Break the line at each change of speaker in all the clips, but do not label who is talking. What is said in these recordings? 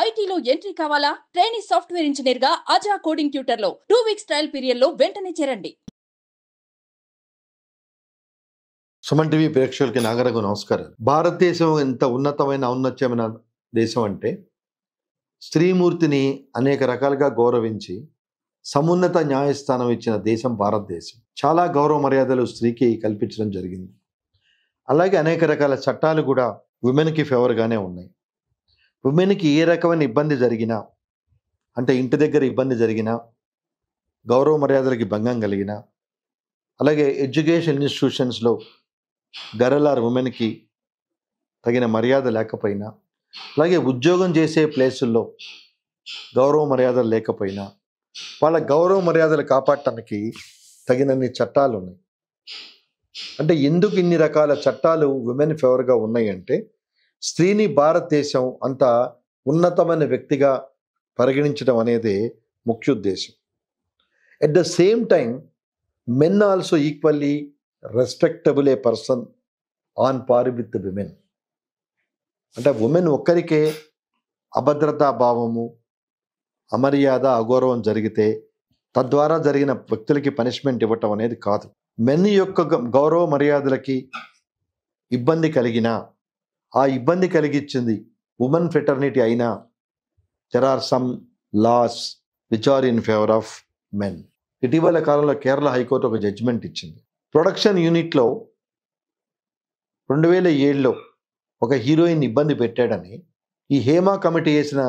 ఐటీలో ఎంట్రీ కావాలా? Trainee software engineer గా అజా కోడింగ్ ట్యూటర్ లో 2 వీక్స్ ట్రయల్ పీరియడ్ లో వెంటనే చేరండి.
సుమన్ టీవీ ప్రేక్షకులకి నాగరకు నమస్కారం. భారతదేశం ఎంత ఉన్నతమైన ఔన్నత్యమైన దేశం అంటే స్త్రీమూర్తిని అనేక రకాలుగా గౌరవించి సమున్నత న్యాయస్థానం ఇచ్చిన దేశం భారతదేశం. చాలా గౌరవ మర్యాదలు స్త్రీకి కల్పించడం జరిగింది. అలాగే అనేక రకాల చట్టాలు కూడా విమెన్కి ఫేవర్గానే ఉన్నాయి. విమెన్కి ఏ రకమైన ఇబ్బంది జరిగినా, అంటే ఇంటి దగ్గర ఇబ్బంది జరిగినా, గౌరవ మర్యాదలకి భంగం కలిగినా, అలాగే ఎడ్యుకేషన్ ఇన్స్టిట్యూషన్స్లో గర్ల్ ఆర్ ఉమెన్కి తగిన మర్యాద లేకపోయినా, అలాగే ఉద్యోగం చేసే ప్లేసుల్లో గౌరవ మర్యాదలు లేకపోయినా, వాళ్ళ గౌరవ మర్యాదలు కాపాడటానికి తగినన్ని చట్టాలు ఉన్నాయి. అంటే ఎందుకు ఇన్ని రకాల చట్టాలు విమెన్ ఫేవర్గా ఉన్నాయి అంటే, స్త్రీని భారతదేశం అంత ఉన్నతమైన వ్యక్తిగా పరిగణించడం అనేది ముఖ్య ఉద్దేశం. At the same time men also equally respectable a person on par with the women. అంటే ఉమెన్ ఒక్కరికే అభద్రతా భావము, అమర్యాద, అగౌరవం జరిగితే తద్వారా జరిగిన వ్యక్తులకి పనిష్మెంట్ ఇవ్వటం అనేది కాదు. మెన్ యొక్క గౌరవ మర్యాదలకి ఇబ్బంది కలిగినా, ఆ ఇబ్బంది కలిగించింది ఉమెన్ ఫ్రెటర్నిటీ అయినా, there are some laws which are in favour of men. ఇటీవల కాలంలో కేరళ హైకోర్టు ఒక జడ్జిమెంట్ ఇచ్చింది. ప్రొడక్షన్ యూనిట్లో 2007లో ఒక హీరోయిన్ ఇబ్బంది పెట్టాడని ఈ హేమా కమిటీ వేసిన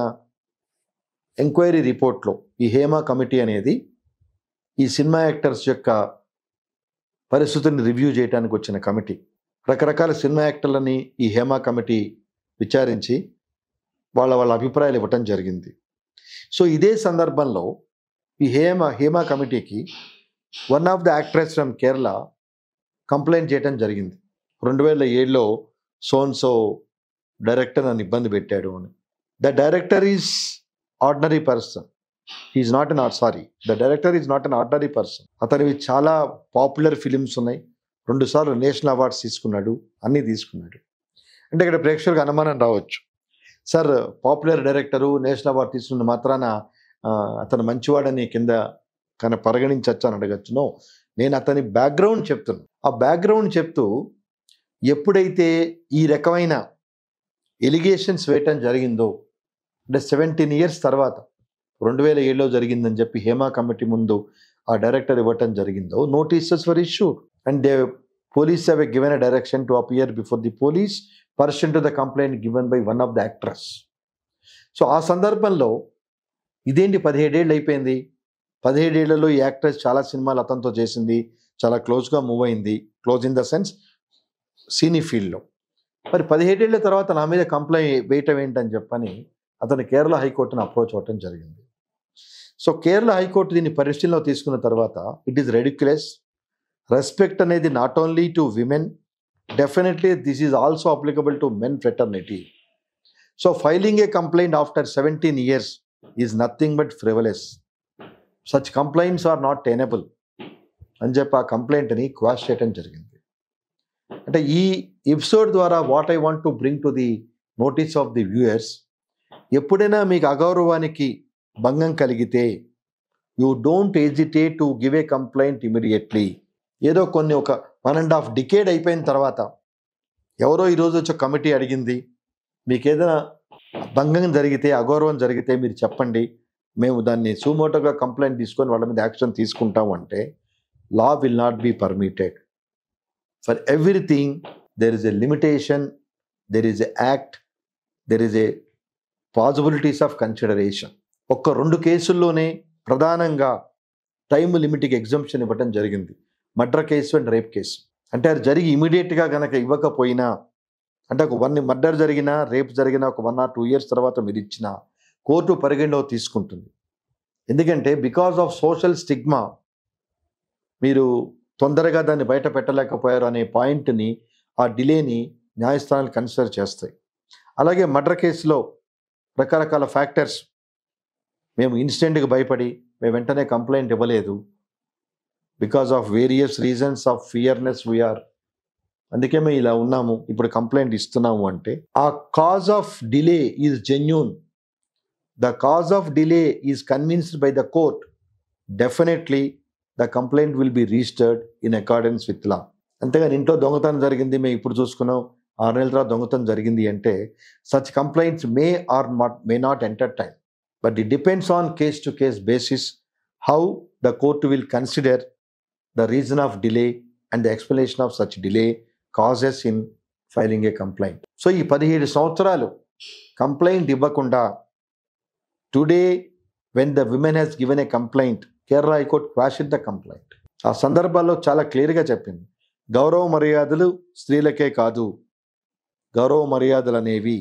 ఎంక్వైరీ రిపోర్ట్లో, ఈ హేమా కమిటీ అనేది ఈ సినిమా యాక్టర్స్ యొక్క పరిస్థితుల్ని రివ్యూ చేయడానికి వచ్చిన కమిటీ. రకరకాల సినిమా యాక్టర్లని ఈ హేమా కమిటీ విచారించి వాళ్ళ అభిప్రాయాలు ఇవ్వటం జరిగింది. సో ఇదే సందర్భంలో ఈ హేమా కమిటీకి one of the actress from Kerala complaint చేయడం జరిగింది. 2007లో సోన్సో డైరెక్టర్ నన్ను ఇబ్బంది పెట్టాడు అని. The director is ordinary person. The director is not an ordinary person. అతనివి చాలా పాపులర్ ఫిలిమ్స్ ఉన్నాయి. 2 సార్లు నేషనల్ అవార్డ్స్ తీసుకున్నాడు, అన్నీ తీసుకున్నాడు. అంటే ఇక్కడ ప్రేక్షకులకు అనుమానం రావచ్చు, sir popular director national award తీసుకున్న మాత్రాన అతను మంచివాడని కింద కానీ పరిగణించవచ్చు అని అడగచ్చు. నో, నేను అతని బ్యాక్గ్రౌండ్ చెప్తున్నాను. ఆ బ్యాక్గ్రౌండ్ చెప్తూ ఎప్పుడైతే ఈ రకమైన ఎలిగేషన్స్ వేయటం జరిగిందో, అంటే 17 years తర్వాత 2007లో జరిగిందని చెప్పి హేమా కమిటీ ముందు ఆ డైరెక్టర్ ఇవ్వటం జరిగిందో, notices were issued and they police have given a direction to appear before the police person to the complaint given by one of the actress. So ఆ సందర్భంలో ఇదేంటి 17 ఏళ్ళు అయిపోయింది, 17 ఏళ్లలో ఈ యాక్ట్రెస్ చాలా సినిమాలు అతనితో చేసింది, చాలా క్లోజ్గా మూవ్ అయింది, క్లోజ్ ఇన్ ద సెన్స్ సినీ ఫీల్డ్లో. మరి 17 ఏళ్ల తర్వాత నా మీద కంప్లైంట్ వేయటం ఏంటని చెప్పని అతను కేరళ హైకోర్టును అప్రోచ్ అవ్వటం జరిగింది. సో కేరళ హైకోర్టు దీన్ని పరిశీలనలో తీసుకున్న తర్వాత, ఇట్ ఈస్ రెడిక్యులస్. రెస్పెక్ట్ అనేది not only to women, definitely this is also applicable to men fraternity. So filing a complaint after 17 years is nothing but frivolous. Such complaints are not tenable అని చెప్పి ఆ కంప్లైంట్ని quash చేయడం జరిగింది. అంటే ఈ episode ద్వారా what I want to bring to the notice of the viewers, ఎప్పుడైనా మీకు అగౌరవానికి భంగం కలిగితే you don't hesitate to give a complaint immediately. ఏదో ఒక 1.5 decade అయిపోయిన తర్వాత ఎవరో ఈరోజు వచ్చి కమిటీ అడిగింది, మీకు ఏదైనా భంగం జరిగితే, అగౌరవం జరిగితే మీరు చెప్పండి, మేము దాన్ని సుమోటోగా కంప్లైంట్ తీసుకొని వాళ్ళ మీద యాక్షన్ తీసుకుంటాం అంటే, law will not be permitted. For everything there is a limitation, there is a act, there is a possibilities of consideration. 2 కేసుల్లోనే ప్రధానంగా టైమ్ లిమిట్కి ఎగ్జంప్షన్ ఇవ్వటం జరిగింది, murder case and rape case. అంటే అది జరిగి ఇమీడియట్గా కనుక ఇవ్వకపోయినా, అంటే ఒక మర్డర్ జరిగినా, రేప్ జరిగినా ఒక 1 or 2 years తర్వాత మీరు ఇచ్చినా కోర్టు పరిగణలో తీసుకుంటుంది. ఎందుకంటే బికాస్ ఆఫ్ సోషల్ స్టిగ్మా మీరు తొందరగా దాన్ని బయట పెట్టలేకపోయారు అనే పాయింట్ని, ఆ డిలేని న్యాయస్థానాలు కన్సిడర్ చేస్తాయి. అలాగే మర్డర్ కేసులో రకరకాల ఫ్యాక్టర్స్, మేము ఇన్సిడెంట్కి భయపడి మేము వెంటనే కంప్లైంట్ ఇవ్వలేదు, because of various reasons of fearness we are, అందుకే మేము ఇలా ఉన్నాము, ఇప్పుడు కంప్లైంట్ ఇస్తున్నాము అంటే ఆ cause of delay is genuine the cause of delay is convinced by the court, definitely the complaint will be registered in accordance with law. అంతేగాని ఇంట్లో దొంగతనం జరిగింది, మేము ఇప్పుడు చూసుకున్నాం 6 నెలల తర్వాత దొంగతనం జరిగింది అంటే such complaints may not entertain. But it depends on case-to-case basis how the court will consider the reason of delay and the explanation of such delay causes in filing a complaint. So ఈ 17 సంవత్సరాలు complaint ఇవ్వకుండా today when the women has given a complaint, Kerala High Court quashed the complaint. ఆ సందర్భాల్లో చాలా క్లియర్గా చెప్పింది, గౌరవ మర్యాదలు స్త్రీలకే కాదు, గౌరవ మర్యాదలు అనేవి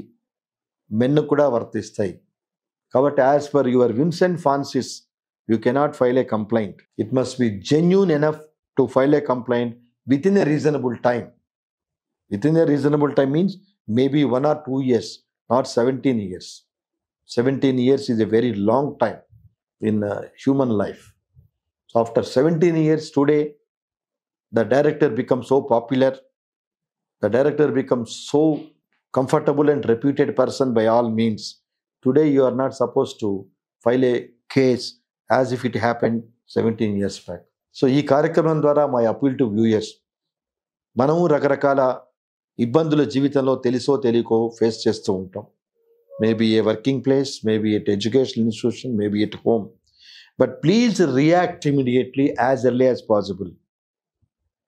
మెన్ను కూడా వర్తిస్తాయి. కాబట్టి as per your whims and fancies you cannot file a complaint. It must be genuine enough to file a complaint within a reasonable time. Within a reasonable time means maybe 1 or 2 years, not 17 years. 17 years is a very long time in human life. So after 17 years today, the director becomes so popular, the director becomes so comfortable and reputed person by all means. Today you are not supposed to file a case as if it happened 17 years back. So ఈ కార్యక్రమం ద్వారా my appeal to viewers, మనము రకరకాల ఇబ్బందుల జీవితంలో తెలుసో తెలియకో face చేస్తూ ఉంటాం. Maybe A working place, maybe at educational institution, maybe at home. But please react immediately as early as possible.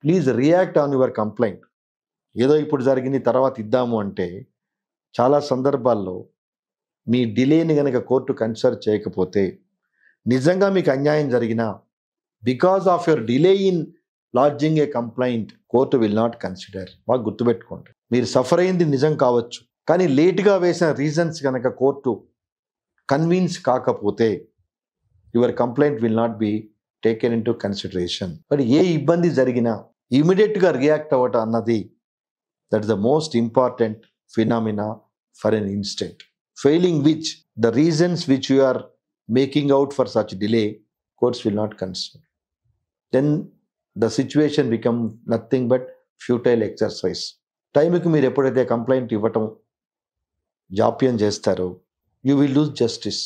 Please react on your complaint. ఏదో ఇప్పుడు జరిగింది తర్వాత ఇద్దాము అంటే చాలా సందర్భాల్లో మీ డిలేని కనుక కోర్టు కన్సిడర్ చేయకపోతే నిజంగా మీకు అన్యాయం జరిగినా because of your delay in lodging A complaint court will not consider. బాగా గుర్తుపెట్టుకోండి, మీరు సఫర్ అయింది నిజం కావచ్చు, కానీ లేట్గా వేసిన రీజన్స్ కనుక కోర్టు కన్విన్స్ కాకపోతే your complaint will not be taken into consideration. మరి ఏ ఇబ్బంది జరిగినా ఇమీడియట్గా రియాక్ట్ అవ్వటం అన్నది that is the most important phenomena for an instant, failing which the reasons which you are making out for such delay courts will not consider. Then the situation become nothing but futile exercise. టైంకి మీరు ఎప్పుడైతే complaint ఇవ్వటం జాప్యం చేస్తారో you will lose justice.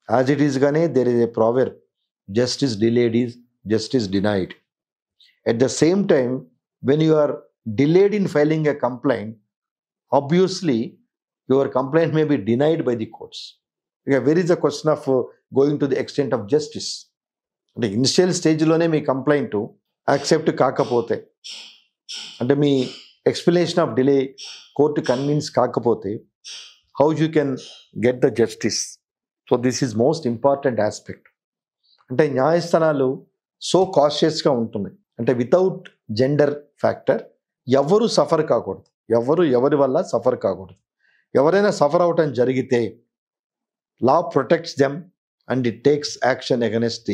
As it is గానే there is a proverb, justice delayed is justice denied. At the same time when you are delayed in filing a complaint, obviously your complaint may be denied by the courts. Where is the question of going to the extent of justice? అంటే initial స్టేజ్లోనే మీ complaint accept కాకపోతే, అంటే మీ explanation of delay court convince కాకపోతే how you can get the justice? So this is most important aspect. అంటే న్యాయస్థానాలు so కాషియస్గా ఉంటున్నాయి. అంటే వితౌట్ జెండర్ ఫ్యాక్టర్ ఎవరు సఫర్ కాకూడదు, ఎవరి వల్ల సఫర్ కాకూడదు. ఎవరైనా సఫర్ అవటం జరిగితే law protects them and it takes action against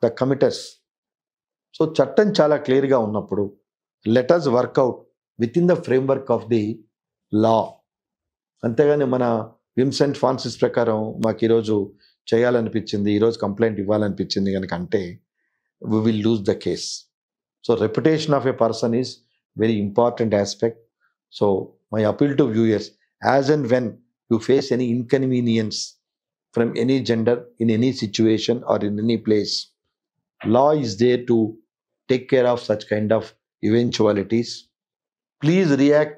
the committers. So చట్టం చాలా క్లియర్గా ఉన్నప్పుడు let us work out with in the framework of the law. అంతేగాని మన విమ్స్ అండ్ ఫాన్సిస్ ప్రకారం మాకు ఈరోజు చేయాలనిపించింది, ఈరోజు కంప్లైంట్ ఇవ్వాలనిపించింది కనుక అంటే we will lose the case. So reputation of a person is very important aspect. So my appeal to viewers, as and when you face any inconvenience from any gender in any situation or in any place, law is there to take care of such kind of eventualities. Please react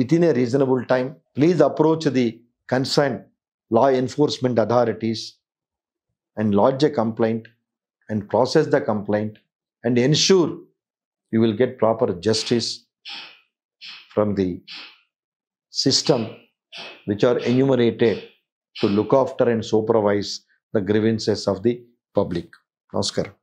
within a reasonable time. Please approach the concerned law enforcement authorities and lodge a complaint and process the complaint and ensure you will get proper justice from the system which are enumerated to look after and supervise the grievances of the public. Namaskaram.